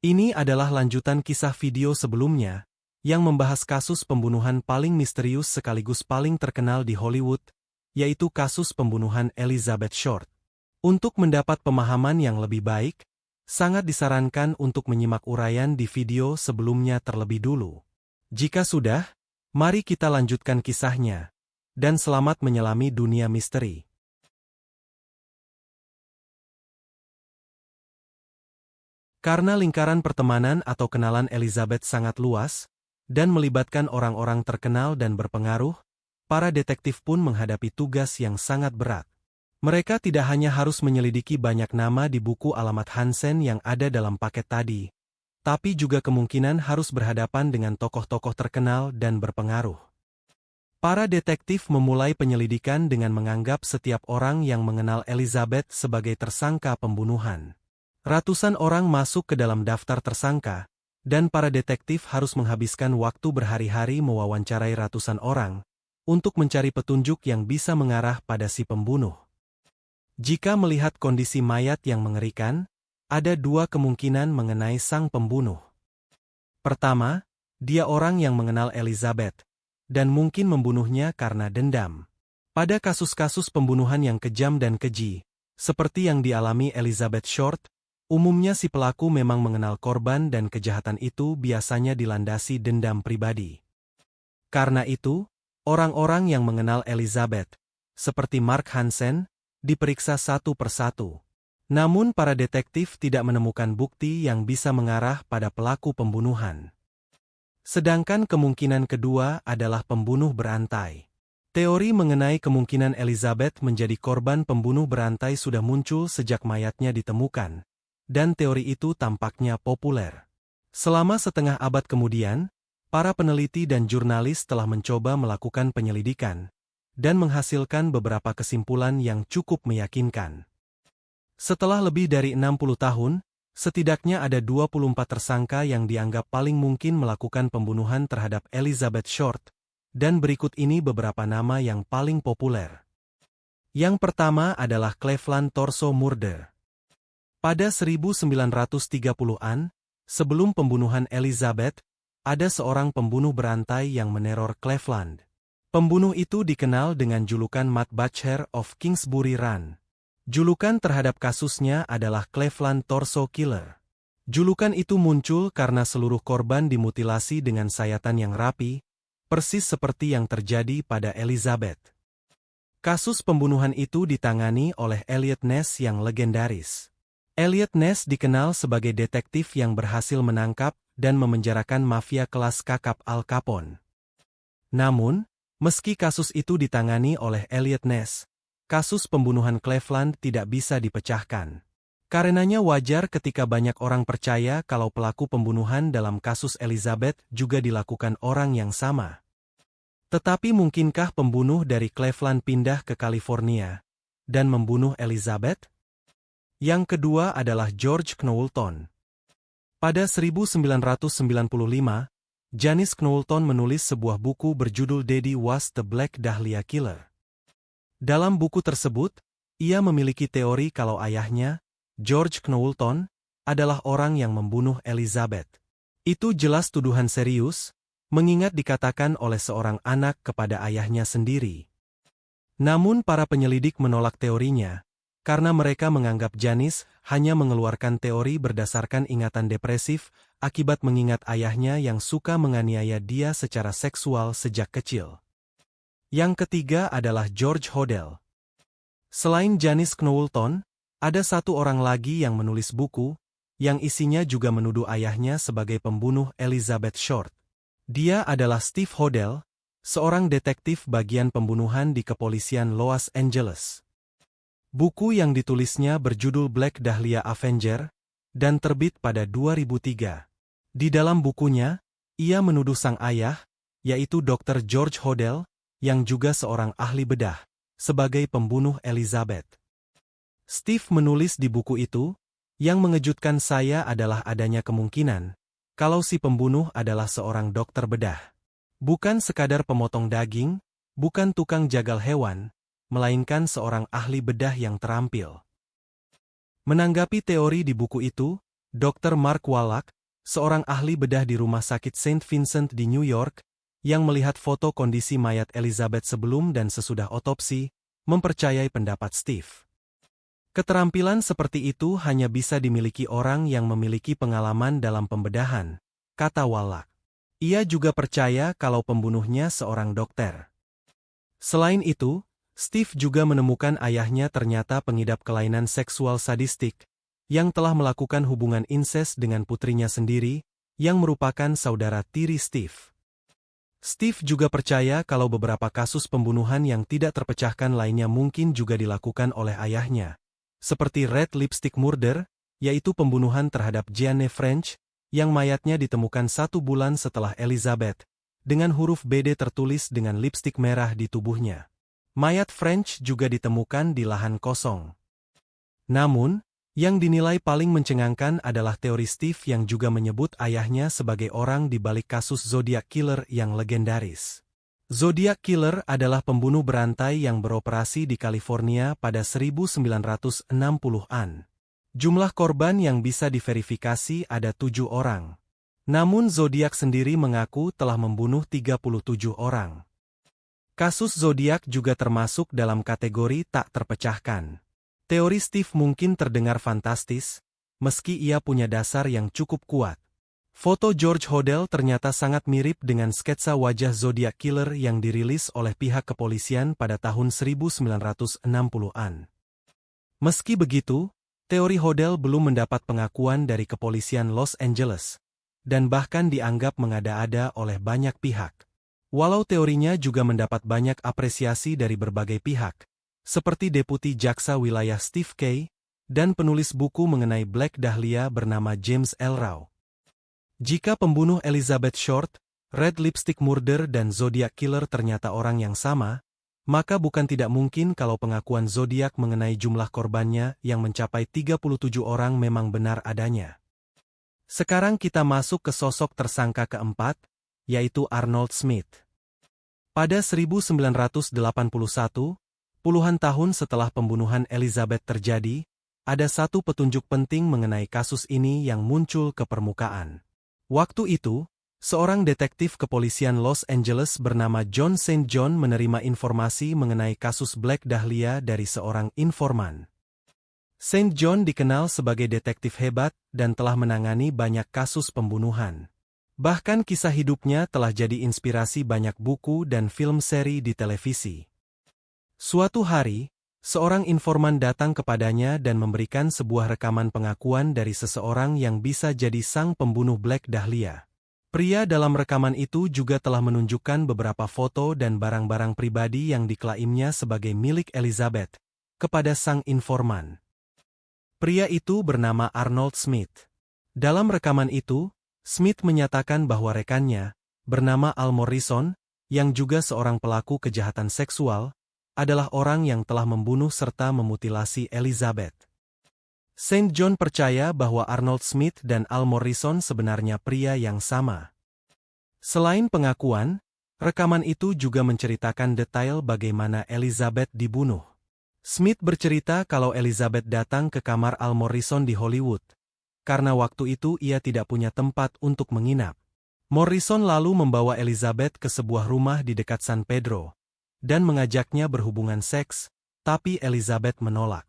Ini adalah lanjutan kisah video sebelumnya, yang membahas kasus pembunuhan paling misterius sekaligus paling terkenal di Hollywood, yaitu kasus pembunuhan Elizabeth Short. Untuk mendapat pemahaman yang lebih baik, sangat disarankan untuk menyimak uraian di video sebelumnya terlebih dulu. Jika sudah, mari kita lanjutkan kisahnya, dan selamat menyelami dunia misteri. Karena lingkaran pertemanan atau kenalan Elizabeth sangat luas, dan melibatkan orang-orang terkenal dan berpengaruh, para detektif pun menghadapi tugas yang sangat berat. Mereka tidak hanya harus menyelidiki banyak nama di buku alamat Hansen yang ada dalam paket tadi, tapi juga kemungkinan harus berhadapan dengan tokoh-tokoh terkenal dan berpengaruh. Para detektif memulai penyelidikan dengan menganggap setiap orang yang mengenal Elizabeth sebagai tersangka pembunuhan. Ratusan orang masuk ke dalam daftar tersangka, dan para detektif harus menghabiskan waktu berhari-hari mewawancarai ratusan orang, untuk mencari petunjuk yang bisa mengarah pada si pembunuh. Jika melihat kondisi mayat yang mengerikan, ada dua kemungkinan mengenai sang pembunuh. Pertama, dia orang yang mengenal Elizabeth, dan mungkin membunuhnya karena dendam. Pada kasus-kasus pembunuhan yang kejam dan keji, seperti yang dialami Elizabeth Short, umumnya si pelaku memang mengenal korban dan kejahatan itu biasanya dilandasi dendam pribadi. Karena itu, orang-orang yang mengenal Elizabeth, seperti Mark Hansen, diperiksa satu persatu. Namun para detektif tidak menemukan bukti yang bisa mengarah pada pelaku pembunuhan. Sedangkan kemungkinan kedua adalah pembunuh berantai. Teori mengenai kemungkinan Elizabeth menjadi korban pembunuh berantai sudah muncul sejak mayatnya ditemukan. Dan teori itu tampaknya populer. Selama setengah abad kemudian, para peneliti dan jurnalis telah mencoba melakukan penyelidikan, dan menghasilkan beberapa kesimpulan yang cukup meyakinkan. Setelah lebih dari 60 tahun, setidaknya ada 24 tersangka yang dianggap paling mungkin melakukan pembunuhan terhadap Elizabeth Short, dan berikut ini beberapa nama yang paling populer. Yang pertama adalah Cleveland Torso Murder. Pada 1930-an, sebelum pembunuhan Elizabeth, ada seorang pembunuh berantai yang meneror Cleveland. Pembunuh itu dikenal dengan julukan Matt Butcher of Kingsbury Run. Julukan terhadap kasusnya adalah Cleveland Torso Killer. Julukan itu muncul karena seluruh korban dimutilasi dengan sayatan yang rapi, persis seperti yang terjadi pada Elizabeth. Kasus pembunuhan itu ditangani oleh Eliot Ness yang legendaris. Eliot Ness dikenal sebagai detektif yang berhasil menangkap dan memenjarakan mafia kelas kakap Al Capone. Namun, meski kasus itu ditangani oleh Eliot Ness, kasus pembunuhan Cleveland tidak bisa dipecahkan. Karenanya wajar ketika banyak orang percaya kalau pelaku pembunuhan dalam kasus Elizabeth juga dilakukan orang yang sama. Tetapi mungkinkah pembunuh dari Cleveland pindah ke California dan membunuh Elizabeth? Yang kedua adalah George Knowlton. Pada 1995, Janice Knowlton menulis sebuah buku berjudul Daddy Was the Black Dahlia Killer. Dalam buku tersebut, ia memiliki teori kalau ayahnya, George Knowlton, adalah orang yang membunuh Elizabeth. Itu jelas tuduhan serius, mengingat dikatakan oleh seorang anak kepada ayahnya sendiri. Namun para penyelidik menolak teorinya, karena mereka menganggap Janice hanya mengeluarkan teori berdasarkan ingatan depresif akibat mengingat ayahnya yang suka menganiaya dia secara seksual sejak kecil. Yang ketiga adalah George Hodel. Selain Janice Knowlton, ada satu orang lagi yang menulis buku, yang isinya juga menuduh ayahnya sebagai pembunuh Elizabeth Short. Dia adalah Steve Hodel, seorang detektif bagian pembunuhan di kepolisian Los Angeles. Buku yang ditulisnya berjudul Black Dahlia Avenger, dan terbit pada 2003. Di dalam bukunya, ia menuduh sang ayah, yaitu Dr. George Hodel, yang juga seorang ahli bedah, sebagai pembunuh Elizabeth. Steve menulis di buku itu, yang mengejutkan saya adalah adanya kemungkinan, kalau si pembunuh adalah seorang dokter bedah. Bukan sekadar pemotong daging, bukan tukang jagal hewan, melainkan seorang ahli bedah yang terampil. Menanggapi teori di buku itu, Dr. Mark Wallach, seorang ahli bedah di Rumah Sakit Saint Vincent di New York, yang melihat foto kondisi mayat Elizabeth sebelum dan sesudah otopsi, mempercayai pendapat Steve. Keterampilan seperti itu hanya bisa dimiliki orang yang memiliki pengalaman dalam pembedahan, kata Wallach. Ia juga percaya kalau pembunuhnya seorang dokter. Selain itu, Steve juga menemukan ayahnya ternyata pengidap kelainan seksual sadistik, yang telah melakukan hubungan inses dengan putrinya sendiri, yang merupakan saudara tiri Steve. Steve juga percaya kalau beberapa kasus pembunuhan yang tidak terpecahkan lainnya mungkin juga dilakukan oleh ayahnya, seperti Red Lipstick Murder, yaitu pembunuhan terhadap Jeanne French, yang mayatnya ditemukan 1 bulan setelah Elizabeth, dengan huruf BD tertulis dengan lipstik merah di tubuhnya. Mayat French juga ditemukan di lahan kosong. Namun, yang dinilai paling mencengangkan adalah teori Steve yang juga menyebut ayahnya sebagai orang di balik kasus Zodiac Killer yang legendaris. Zodiac Killer adalah pembunuh berantai yang beroperasi di California pada 1960-an. Jumlah korban yang bisa diverifikasi ada 7 orang. Namun Zodiac sendiri mengaku telah membunuh 37 orang. Kasus Zodiac juga termasuk dalam kategori tak terpecahkan. Teori Steve mungkin terdengar fantastis, meski ia punya dasar yang cukup kuat. Foto George Hodel ternyata sangat mirip dengan sketsa wajah Zodiac Killer yang dirilis oleh pihak kepolisian pada tahun 1960-an. Meski begitu, teori Hodel belum mendapat pengakuan dari kepolisian Los Angeles, dan bahkan dianggap mengada-ada oleh banyak pihak. Walau teorinya juga mendapat banyak apresiasi dari berbagai pihak, seperti Deputi Jaksa Wilayah Steve Kay, dan penulis buku mengenai Black Dahlia bernama James L. Rao. Jika pembunuh Elizabeth Short, Red Lipstick Murder dan Zodiac Killer ternyata orang yang sama, maka bukan tidak mungkin kalau pengakuan Zodiac mengenai jumlah korbannya yang mencapai 37 orang memang benar adanya. Sekarang kita masuk ke sosok tersangka keempat, yaitu Arnold Smith. Pada 1981, puluhan tahun setelah pembunuhan Elizabeth terjadi, ada satu petunjuk penting mengenai kasus ini yang muncul ke permukaan. Waktu itu, seorang detektif kepolisian Los Angeles bernama John St. John menerima informasi mengenai kasus Black Dahlia dari seorang informan. St. John dikenal sebagai detektif hebat dan telah menangani banyak kasus pembunuhan. Bahkan kisah hidupnya telah jadi inspirasi banyak buku dan film seri di televisi. Suatu hari, seorang informan datang kepadanya dan memberikan sebuah rekaman pengakuan dari seseorang yang bisa jadi sang pembunuh Black Dahlia. Pria dalam rekaman itu juga telah menunjukkan beberapa foto dan barang-barang pribadi yang diklaimnya sebagai milik Elizabeth kepada sang informan. Pria itu bernama Arnold Smith. Dalam rekaman itu, Smith menyatakan bahwa rekannya, bernama Al Morrison, yang juga seorang pelaku kejahatan seksual, adalah orang yang telah membunuh serta memutilasi Elizabeth. St. John percaya bahwa Arnold Smith dan Al Morrison sebenarnya pria yang sama. Selain pengakuan, rekaman itu juga menceritakan detail bagaimana Elizabeth dibunuh. Smith bercerita kalau Elizabeth datang ke kamar Al Morrison di Hollywood, karena waktu itu ia tidak punya tempat untuk menginap. Morrison lalu membawa Elizabeth ke sebuah rumah di dekat San Pedro, dan mengajaknya berhubungan seks, tapi Elizabeth menolak.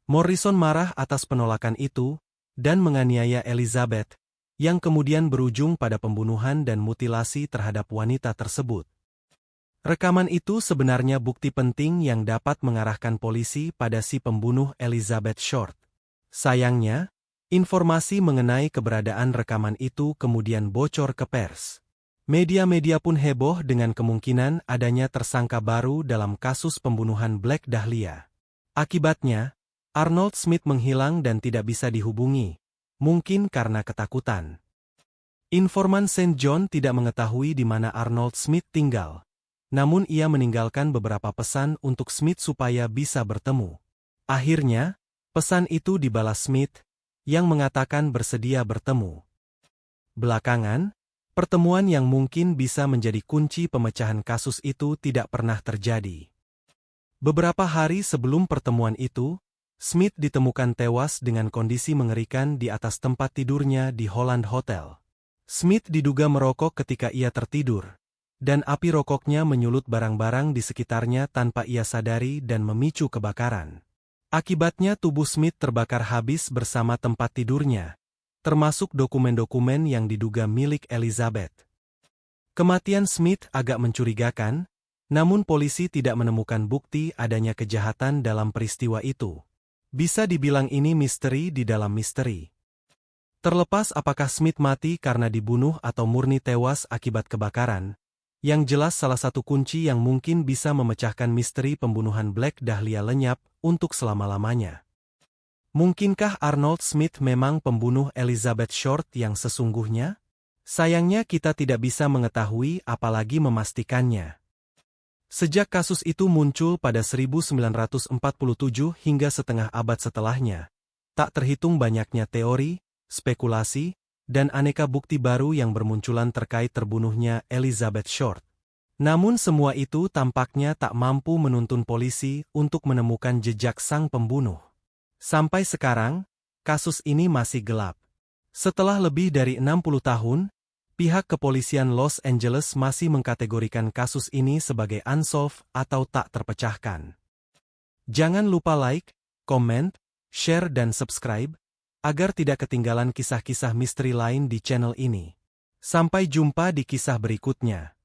Morrison marah atas penolakan itu, dan menganiaya Elizabeth, yang kemudian berujung pada pembunuhan dan mutilasi terhadap wanita tersebut. Rekaman itu sebenarnya bukti penting yang dapat mengarahkan polisi pada si pembunuh Elizabeth Short. Sayangnya, informasi mengenai keberadaan rekaman itu kemudian bocor ke pers. Media-media pun heboh dengan kemungkinan adanya tersangka baru dalam kasus pembunuhan Black Dahlia. Akibatnya, Arnold Smith menghilang dan tidak bisa dihubungi, mungkin karena ketakutan. Informan St. John tidak mengetahui di mana Arnold Smith tinggal, namun ia meninggalkan beberapa pesan untuk Smith supaya bisa bertemu. Akhirnya, pesan itu dibalas Smith, yang mengatakan bersedia bertemu. Belakangan, pertemuan yang mungkin bisa menjadi kunci pemecahan kasus itu tidak pernah terjadi. Beberapa hari sebelum pertemuan itu, Smith ditemukan tewas dengan kondisi mengerikan di atas tempat tidurnya di Holland Hotel. Smith diduga merokok ketika ia tertidur, dan api rokoknya menyulut barang-barang di sekitarnya tanpa ia sadari dan memicu kebakaran. Akibatnya tubuh Smith terbakar habis bersama tempat tidurnya, termasuk dokumen-dokumen yang diduga milik Elizabeth. Kematian Smith agak mencurigakan, namun polisi tidak menemukan bukti adanya kejahatan dalam peristiwa itu. Bisa dibilang ini misteri di dalam misteri. Terlepas apakah Smith mati karena dibunuh atau murni tewas akibat kebakaran, yang jelas salah satu kunci yang mungkin bisa memecahkan misteri pembunuhan Black Dahlia lenyap untuk selama-lamanya. Mungkinkah Arnold Smith memang pembunuh Elizabeth Short yang sesungguhnya? Sayangnya kita tidak bisa mengetahui apalagi memastikannya. Sejak kasus itu muncul pada 1947 hingga setengah abad setelahnya, tak terhitung banyaknya teori, spekulasi, dan aneka bukti baru yang bermunculan terkait terbunuhnya Elizabeth Short. Namun semua itu tampaknya tak mampu menuntun polisi untuk menemukan jejak sang pembunuh. Sampai sekarang, kasus ini masih gelap. Setelah lebih dari 60 tahun, pihak kepolisian Los Angeles masih mengkategorikan kasus ini sebagai unsolved atau tak terpecahkan. Jangan lupa like, komen, share dan subscribe, agar tidak ketinggalan kisah-kisah misteri lain di channel ini. Sampai jumpa di kisah berikutnya.